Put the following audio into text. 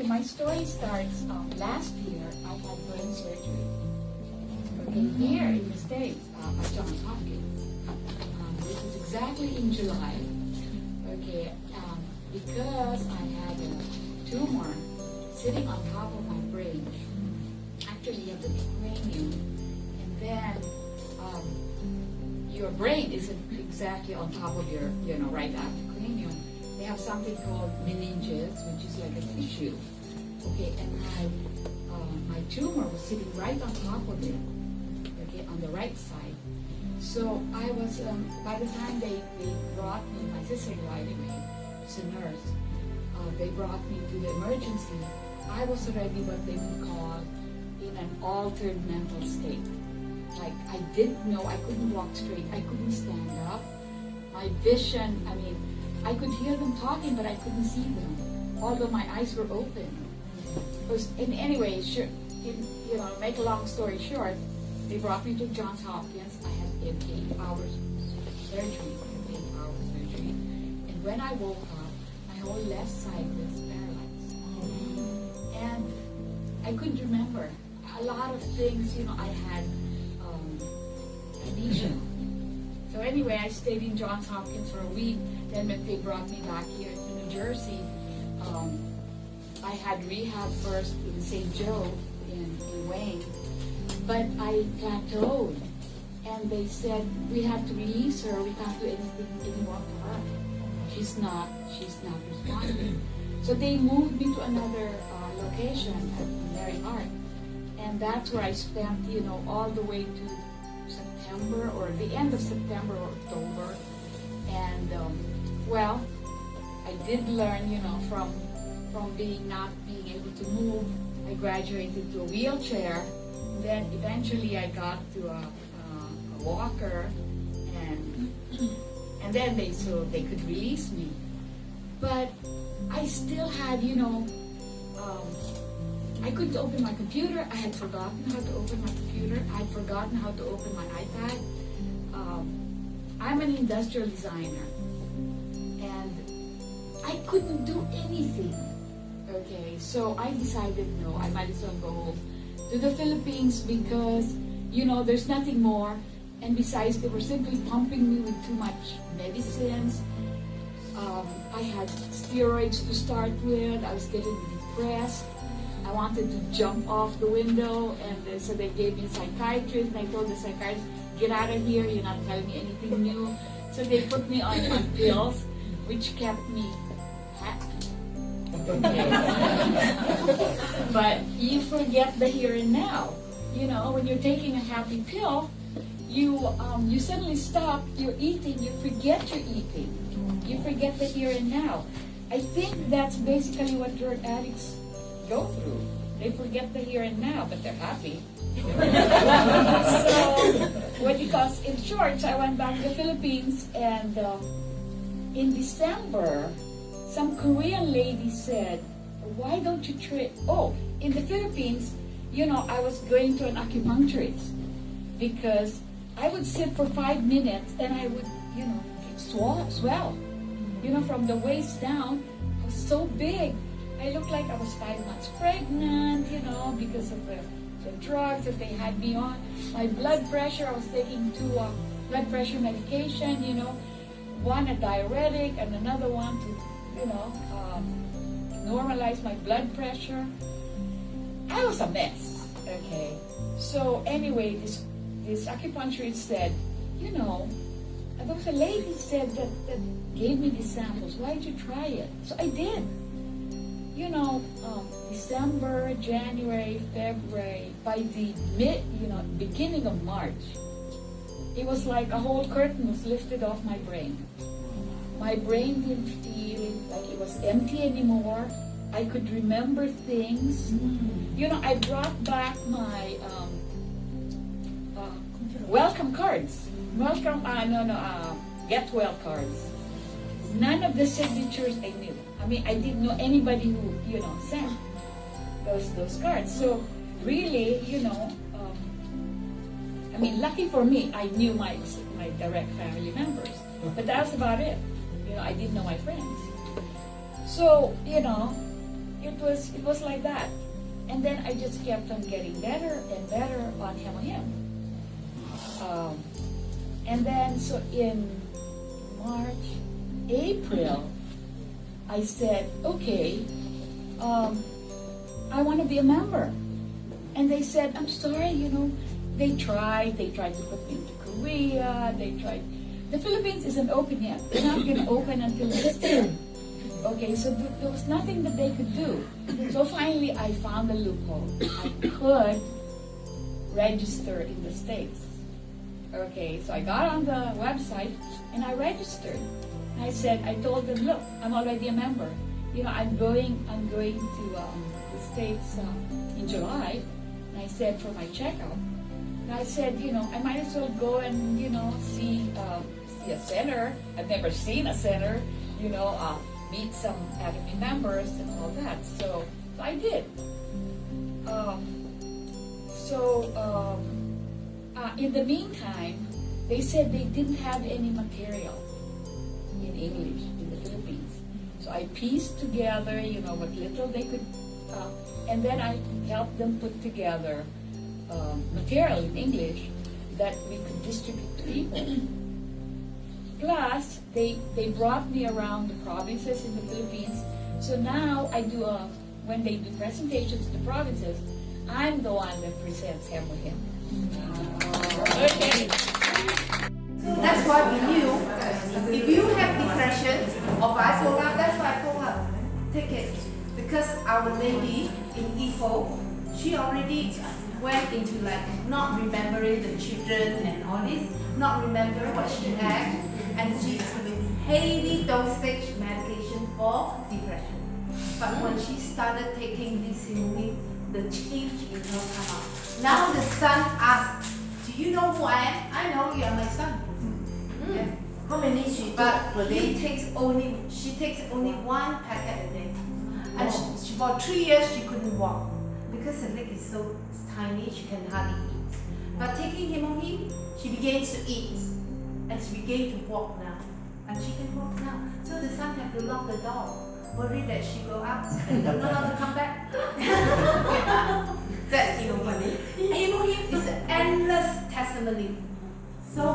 anyway, my story starts last year. I had brain surgery. Okay, here in the States, at Johns Hopkins. This is exactly in July. Okay, because I had a tumor sitting on top of my brain. Actually, at the cranium, and then your brain isn't exactly on top of your, right after cranium. They have something called meninges, which is like a tissue. Okay, and my tumor was sitting right on top of it. Okay, on the right side. So I was, by the time they brought me, my sister-in-law anyway, she's a nurse, they brought me to the emergency. I was already what they would call in an altered mental state. Like, I didn't know, I couldn't walk straight, I couldn't stand up. My vision, I could hear them talking, but I couldn't see them, although my eyes were open. And anyway, make a long story short, they brought me to Johns Hopkins. I had 8 hours surgery, and when I woke up, my whole left side was paralyzed. And I couldn't remember a lot of things, I had amnesia. So anyway, I stayed in Johns Hopkins for a week. Then when they brought me back here to New Jersey, I had rehab first in St. Joe in Wayne, but I plateaued. And they said, we have to release her, we can't do anything anymore for her. She's not responding. So they moved me to another location at Mary Hart. And that's where I spent, all the way to September, or the end of September or October. And, well, I did learn, from not being able to move. I graduated to a wheelchair. Then eventually I got to a walker, and then they could release me. But I still had, I couldn't open my computer. I had forgotten how to open my computer. I had forgotten how to open my iPad. I'm an industrial designer, and I couldn't do anything. Okay, so I decided, no, I might as well go home to the Philippines because, there's nothing more. And besides, they were simply pumping me with too much medicines. I had steroids to start with. I was getting depressed. I wanted to jump off the window, and so they gave me a psychiatrist. And I told the psychiatrist, "Get out of here! You're not telling me anything new." So they put me on pills, which kept me happy. But you forget the here and now. When you're taking a happy pill, you suddenly stop your eating. You forget you're eating. You forget the here and now. I think that's basically what drug addicts go through. They forget the here and now, but they're happy. So, because in short, I went back to the Philippines, and in December, some Korean lady said, "Why don't you try?" Oh, in the Philippines, I was going to an acupuncturist because I would sit for 5 minutes and I would, swell. From the waist down, I was so big. I looked like I was 5 months pregnant, because of the drugs that they had me on. My blood pressure, I was taking 2 blood pressure medication, one a diuretic and another one to, normalize my blood pressure. I was a mess, okay? So anyway, this acupuncturist said, there was a lady said that gave me these samples. Why did you try it? So I did. December, January, February, by the beginning of March, it was like a whole curtain was lifted off my brain. My brain didn't feel like it was empty anymore. I could remember things. I brought back my welcome cards. Get well cards. None of the signatures I knew. I didn't know anybody who, sent those cards. So really, lucky for me, I knew my direct family members. But that's about it. I didn't know my friends. So, it was like that. And then I just kept on getting better and better on HemoHIM. And then, so in March, April, I said, okay, I want to be a member. And they said, I'm sorry, they tried to put me into Korea, the Philippines isn't open yet. They're not going to open until next year. Okay, so there was nothing that they could do. So finally, I found a loophole. I could register in the States. Okay, so I got on the website and I registered. I told them, look, I'm already a member. I'm going to the States in July. And I said for my checkup. And I said, I might as well go and see a center. I've never seen a center. Meet some Atomy members and all that. So I did. In the meantime, they said they didn't have any material in English in the Philippines. So I pieced together, what little they could, and then I helped them put together material in English that we could distribute to people. Plus, they brought me around the provinces in the Philippines. So now I do when they do presentations to the provinces, I'm the one that presents HemoHIM. Okay. So that's why we knew if you have depression or bipolar, that's why I told her, take it. Because our lady in Ipoh, she already went into not remembering the children and all this, not remembering what she had, and she is with heavy dosage medication for depression. But when she started taking this healing, the change in her come out. Now the son asked, do you know who I am? I know you are my son. Yeah. How many she But took per day? she takes only one packet a day. And she, for 3 years she couldn't walk. Because her leg is so tiny, she can hardly eat. But taking HemoHIM, she begins to eat. And she began to walk now. And she can walk now. So the son have to lock the door, worried that she go out and don't know how to come back. That's funny. HemoHIM is an endless testimony.